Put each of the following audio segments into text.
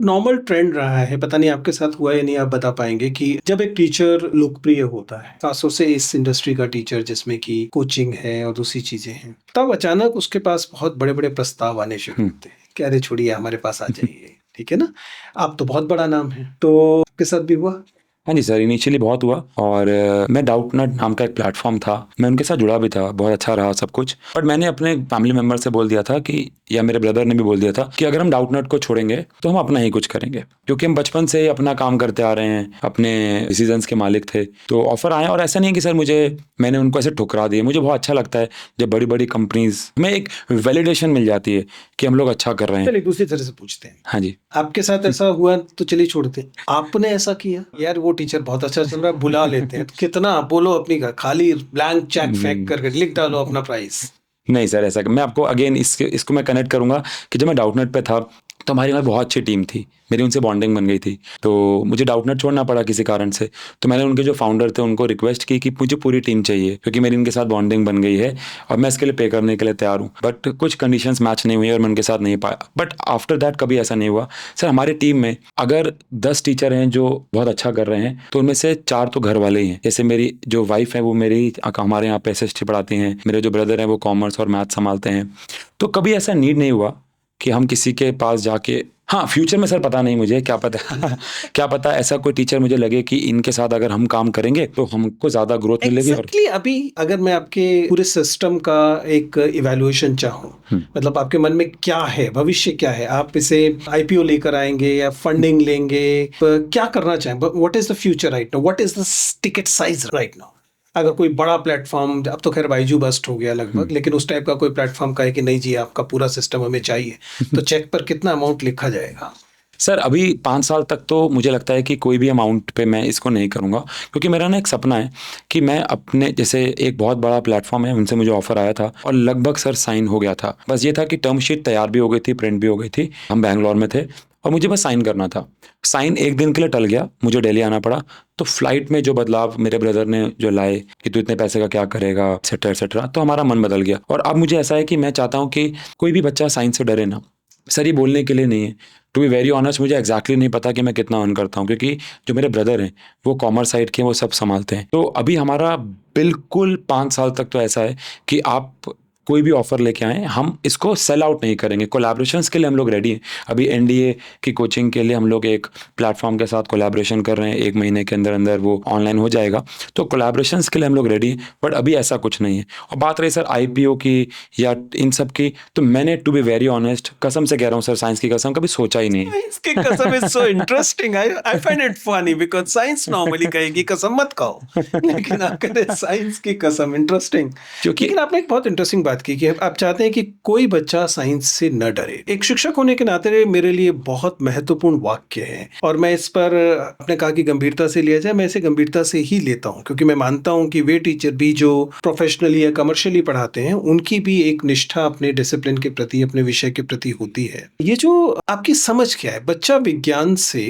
Normal trend रहा है, पता नहीं आपके साथ हुआ या नहीं, आप बता पाएंगे कि जब एक टीचर लोकप्रिय होता है, खासतौर से इस इंडस्ट्री का टीचर जिसमें कि कोचिंग है और दूसरी चीजें हैं, तब अचानक उसके पास बहुत बड़े बड़े प्रस्ताव आने शुरू होते हैं कि अरे छोड़िए हमारे पास आ जाइए। ठीक है ना? आप तो बहुत बड़ा नाम है, तो आपके साथ भी हुआ? हाँ जी सर, इनिशियली बहुत हुआ। और मैं डाउटनट नाम का एक प्लेटफॉर्म था, मैं उनके साथ जुड़ा भी था, बहुत अच्छा रहा सब कुछ। बट मैंने अपने फैमिली मेम्बर से बोल दिया था कि, या मेरे ब्रदर ने भी बोल दिया था कि अगर हम डाउटनट को छोड़ेंगे तो हम अपना ही कुछ करेंगे, क्योंकि हम बचपन से ही अपना काम करते आ रहे हैं, अपने डिसीजंस के मालिक थे। तो ऑफर आया, और ऐसा नहीं है कि सर मैंने उनको ऐसे ठुकरा दिए। मुझे बहुत अच्छा लगता है जब बड़ी बड़ी कंपनीज हमें एक वैलिडेशन मिल जाती है कि हम लोग अच्छा कर रहे हैं। चलिए दूसरी तरह से पूछते हैं, हाँ जी। आपके साथ ऐसा हुआ तो चलिए छोड़ते हैं, आपने ऐसा किया यार वो टीचर बहुत अच्छा चल रहा है, बुला लेते हैं, तो कितना बोलो अपनी का खाली ब्लैंक चेक फेंक करके लिख डालो अपना प्राइस। नहीं सर, ऐसा मैं आपको अगेन इसको मैं कनेक्ट करूंगा कि जब मैं डाउटनट पे था तो हमारी वहाँ बहुत अच्छी टीम थी, मेरी उनसे बॉन्डिंग बन गई थी। तो मुझे डाउटनट छोड़ना पड़ा किसी कारण से, तो मैंने उनके जो फाउंडर थे उनको रिक्वेस्ट की कि मुझे पूरी टीम चाहिए, क्योंकि मेरी इनके साथ बॉन्डिंग बन गई है और मैं इसके लिए पे करने के लिए तैयार हूँ। बट कुछ कंडीशंस मैच नहीं हुई और मैं उनके साथ नहीं पाया। बट आफ्टर दैट कभी ऐसा नहीं हुआ सर। हमारी टीम में अगर 10 टीचर हैं जो बहुत अच्छा कर रहे हैं, तो उनमें से 4 तो घर वाले ही हैं। जैसे मेरी जो वाइफ है वो मेरी हमारे यहाँ पे SST पढ़ाती हैं, मेरे जो ब्रदर हैं वो कॉमर्स और मैथ संभालते हैं। तो कभी ऐसा नीड नहीं हुआ कि हम किसी के पास जाके, हाँ फ्यूचर में सर पता नहीं मुझे, क्या पता क्या पता ऐसा कोई टीचर मुझे लगे कि इनके साथ अगर हम काम करेंगे तो हमको ज्यादा ग्रोथ मिलेगी। और अभी अगर मैं आपके पूरे सिस्टम का एक इवैल्यूएशन चाहूँ, मतलब आपके मन में क्या है, भविष्य क्या है, आप इसे IPO लेकर आएंगे या फंडिंग लेंगे, क्या करना चाहें, what is the future right now, what is the ticket size right now? अगर कोई बड़ा प्लेटफॉर्म, अब तो खैर बाइजू बस्ट हो गया लगभग, लेकिन उस टाइप का कोई प्लेटफॉर्म का है कि नहीं जी आपका पूरा सिस्टम हमें चाहिए, तो चेक पर कितना अमाउंट लिखा जाएगा? सर अभी 5 साल तक तो मुझे लगता है कि कोई भी अमाउंट पे मैं इसको नहीं करूँगा, क्योंकि मेरा ना एक सपना है कि मैं अपने, जैसे एक बहुत बड़ा प्लेटफॉर्म है, उनसे मुझे ऑफर आया था और लगभग सर साइन हो गया था। बस ये था कि टर्म शीट तैयार भी हो गई थी, प्रिंट भी हो गई थी, हम बैंगलोर में थे और मुझे बस साइन करना था। साइन एक दिन के लिए टल गया, मुझे दिल्ली आना पड़ा। तो फ्लाइट में जो बदलाव मेरे ब्रदर ने जो लाए कि तू इतने पैसे का क्या करेगा, एक्सेट्रा एक्सेट्रा, तो हमारा मन बदल गया। और अब मुझे ऐसा है कि मैं चाहता हूँ कि कोई भी बच्चा साइंस से डरे ना। सर ये बोलने के लिए नहीं है, टू बी वेरी ऑनेस्ट मुझे एग्जैक्टली नहीं पता कि मैं कितना अर्न करता हूँ, क्योंकि जो मेरे ब्रदर हैं वो कॉमर्स साइड के, वो सब संभालते हैं। तो अभी हमारा बिल्कुल 5 साल तक तो ऐसा है कि आप कोई भी ऑफर लेके आए, हम इसको सेल आउट नहीं करेंगे। कोलैबोरेशंस के लिए हम लोग रेडी हैं। अभी NDA की कोचिंग के लिए हम लोग एक प्लेटफॉर्म के साथ कोलैबोरेशन कर रहे हैं, 1 महीने के अंदर अंदर वो ऑनलाइन हो जाएगा। तो कोलैबोरेशंस के लिए हम लोग रेडी हैं, बट अभी ऐसा कुछ नहीं है। और बात रही सर IPO की या इन सब की, तो मैंने टू बी वेरी ऑनेस्ट, कसम से कह रहा हूँ सर, साइंस की कसम, कभी सोचा ही नहीं। साइंस की कसम is so interesting, I find it funny because science normally कहेगी कसम मत खाओ, लेकिन आप कहते हैं साइंस की कसम, इंटरेस्टिंग। क्योंकि लेकिन आपने एक बहुत इंटरेस्टिंग बात की कि आप चाहते हैं कि कोई बच्चा साइंस से न डरे। एक शिक्षक होने के नाते मेरे लिए बहुत महत्वपूर्ण वाक्य है, और मैं इस पर, आपने कहा कि गंभीरता से लिया जाए, मैं इसे गंभीरता से ही लेता हूँ, क्योंकि मैं मानता हूँ कि वे टीचर भी जो प्रोफेशनली या कमर्शियली पढ़ाते हैं, उनकी भी एक निष्ठा अपने डिसिप्लिन के प्रति, अपने विषय के प्रति होती है। ये जो आपकी समझ क्या है, बच्चा विज्ञान से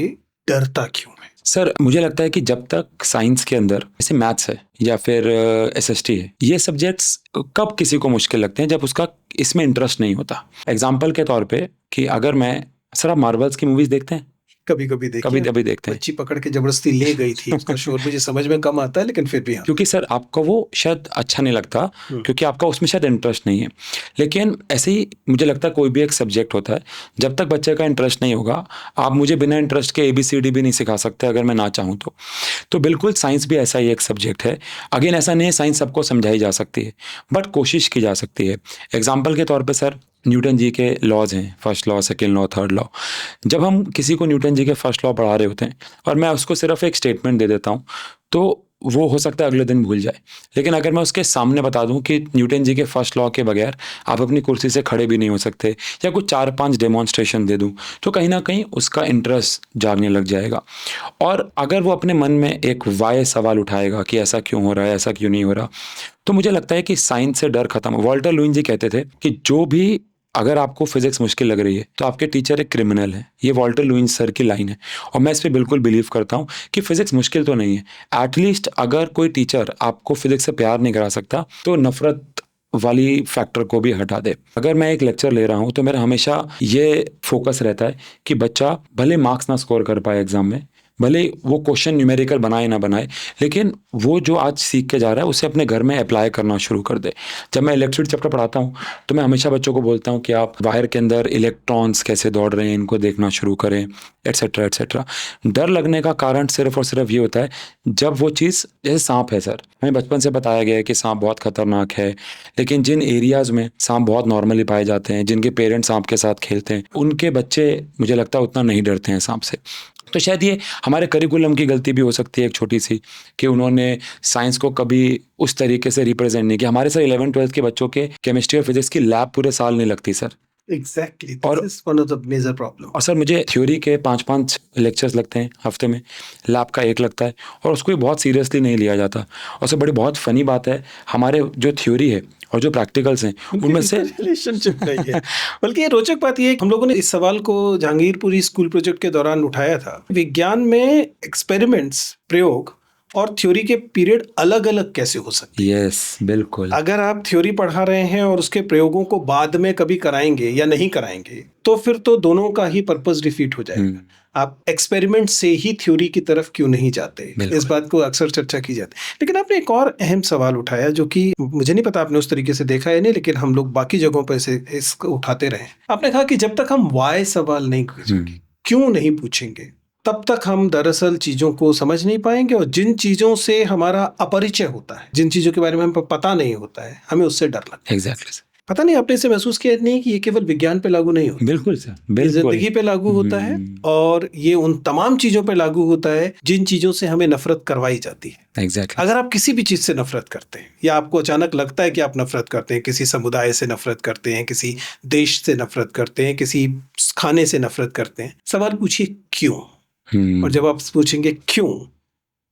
डरता क्यों है? सर मुझे लगता है कि जब तक साइंस के अंदर, जैसे मैथ्स है या फिर SST है, ये सब्जेक्ट्स कब किसी को मुश्किल लगते हैं, जब उसका इसमें इंटरेस्ट नहीं होता। एग्जाम्पल के तौर पे कि अगर मैं, सर आप मार्वल्स की मूवीज देखते हैं? कभी कभी देखिए, कभी कभी देखते हैं। बच्ची पकड़ के जबरदस्ती ले गई थी, उसका शोर मुझे समझ में कम आता है, लेकिन फिर भी हाँ। क्योंकि सर आपका वो शायद अच्छा नहीं लगता, क्योंकि आपका उसमें शायद इंटरेस्ट नहीं है। लेकिन ऐसे ही मुझे लगता है कोई भी एक सब्जेक्ट होता है, जब तक बच्चे का इंटरेस्ट नहीं होगा, आप मुझे बिना इंटरेस्ट के ABCD भी नहीं सिखा सकते अगर मैं ना चाहूँ तो बिल्कुल साइंस भी ऐसा ही एक सब्जेक्ट है। अगेन ऐसा नहीं है साइंस सबको समझाई जा सकती है, बट कोशिश की जा सकती है। एग्जाम्पल के तौर पर सर, न्यूटन जी के लॉज हैं, first law, second law, third law. जब हम किसी को न्यूटन जी के फर्स्ट लॉ पढ़ा रहे होते हैं और मैं उसको सिर्फ एक स्टेटमेंट दे देता हूँ, तो वो हो सकता है अगले दिन भूल जाए। लेकिन अगर मैं उसके सामने बता दूं कि न्यूटन जी के फर्स्ट लॉ के बगैर आप अपनी कुर्सी से खड़े भी नहीं हो सकते, या कुछ 4-5 डेमोन्स्ट्रेशन दे दूं, तो कहीं ना कहीं उसका इंटरेस्ट जागने लग जाएगा। और अगर वो अपने मन में एक वाय सवाल उठाएगा कि ऐसा क्यों हो रहा है, ऐसा क्यों नहीं हो रहा, तो मुझे लगता है कि साइंस से डर खत्म। वॉल्टर लुईन जी कहते थे कि जो भी, अगर आपको फिजिक्स मुश्किल लग रही है तो आपके टीचर एक क्रिमिनल है। ये वॉल्टर लुईन सर की लाइन है, और मैं इस पे बिल्कुल बिलीव करता हूँ कि फिजिक्स मुश्किल तो नहीं है। एटलीस्ट अगर कोई टीचर आपको फिजिक्स से प्यार नहीं करा सकता, तो नफरत वाली फैक्टर को भी हटा दे। अगर मैं एक लेक्चर ले रहा हूँ तो मेरा हमेशा ये फोकस रहता है कि बच्चा भले मार्क्स ना स्कोर कर पाए एग्जाम में, भले वो क्वेश्चन न्यूमेरिकल बनाए ना बनाए, लेकिन वो जो आज सीख के जा रहा है उसे अपने घर में अप्लाई करना शुरू कर दे। जब मैं इलेक्ट्रिसिटी चैप्टर पढ़ाता हूँ तो मैं हमेशा बच्चों को बोलता हूँ कि आप वायर के अंदर इलेक्ट्रॉन्स कैसे दौड़ रहे हैं इनको देखना शुरू करें, एट्सेट्रा एट्सेट्रा। डर लगने का कारण सिर्फ और सिर्फ ये होता है जब वो चीज़, जैसे सांप है सर, हमें बचपन से बताया गया है कि सांप बहुत खतरनाक है, लेकिन जिन एरियाज़ में सांप बहुत नॉर्मली पाए जाते हैं, जिनके पेरेंट्स सांप के साथ खेलते हैं, उनके बच्चे मुझे लगता है उतना नहीं डरते हैं सांप से। तो शायद ये हमारे करिकुलम की गलती भी हो सकती है एक छोटी सी, कि उन्होंने साइंस को कभी उस तरीके से रिप्रेजेंट नहीं किया। हमारे सर 11th-12th के बच्चों के केमिस्ट्री और फिजिक्स की लैब पूरे साल नहीं लगती सर। एग्जैक्टली, और this is one of the major problem. और सर मुझे थ्योरी के 5-5 लेक्चर्स लगते हैं हफ्ते में, लैब का 1 लगता है, और उसको भी बहुत सीरियसली नहीं लिया जाता। और सर बड़ी बहुत फनी बात है, हमारे जो थ्योरी है और जो प्रैक्टिकल्स हैं उनमें से रिलेशनशिप नहीं है। बल्कि ये रोचक बात ये है कि हम लोगों ने इस सवाल को जहांगीरपुरी स्कूल प्रोजेक्ट के दौरान उठाया था। विज्ञान में एक्सपेरिमेंट्स, प्रयोग और थ्योरी के पीरियड अलग अलग कैसे हो सकते हैं। यस बिल्कुल। अगर आप थ्योरी पढ़ा रहे हैं और उसके प्रयोगों को बाद में कभी कराएंगे या नहीं कराएंगे, तो फिर तो दोनों का ही पर्पस डिफीट हो जाएगा। आप एक्सपेरिमेंट से ही थ्योरी की तरफ क्यों नहीं जाते, इस बात को अक्सर चर्चा की जाती है। लेकिन आपने एक और अहम सवाल उठाया जो कि मुझे नहीं पता आपने उस तरीके से देखा है नहीं, लेकिन हम लोग बाकी जगहों पर से इसको उठाते रहे। आपने कहा कि जब तक हम वाई सवाल नहीं करेंगे, क्यों नहीं पूछेंगे, तब तक हम दरअसल चीजों को समझ नहीं पाएंगे। और जिन चीजों से हमारा अपरिचय होता है, जिन चीजों के बारे में हमें पता नहीं होता है, हमें उससे डर लगता है। Exactly sir. पता नहीं आपने इसे महसूस किया नहीं कि ये केवल विज्ञान पे लागू नहीं होता, बिल्कुल सर, ये बिल्कुल। जिंदगी पे लागू होता है, और ये उन तमाम चीजों पे लागू होता है जिन चीजों से हमें नफरत करवाई जाती है। एग्जैक्टली। अगर आप किसी भी चीज से नफरत करते हैं, या आपको अचानक लगता है कि आप नफरत करते हैं, किसी समुदाय से नफरत करते हैं, किसी देश से नफरत करते हैं, किसी खाने से नफरत करते हैं, सवाल पूछिए क्यों। और जब आप पूछेंगे क्यों,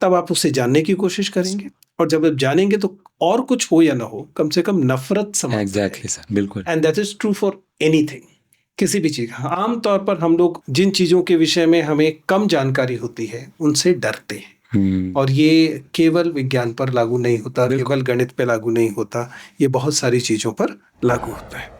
तब आप उससे जानने की कोशिश करेंगे, और जब आप जानेंगे तो और कुछ हो या ना हो, कम से कम नफरत समझ। एग्जैक्टली सर, बिल्कुल। And that is true for anything, किसी भी चीज। आमतौर पर हम लोग जिन चीजों के विषय में हमें कम जानकारी होती है उनसे डरते हैं, और ये केवल विज्ञान पर लागू नहीं होता, केवल गणित पे लागू नहीं होता, ये बहुत सारी चीजों पर लागू होता है।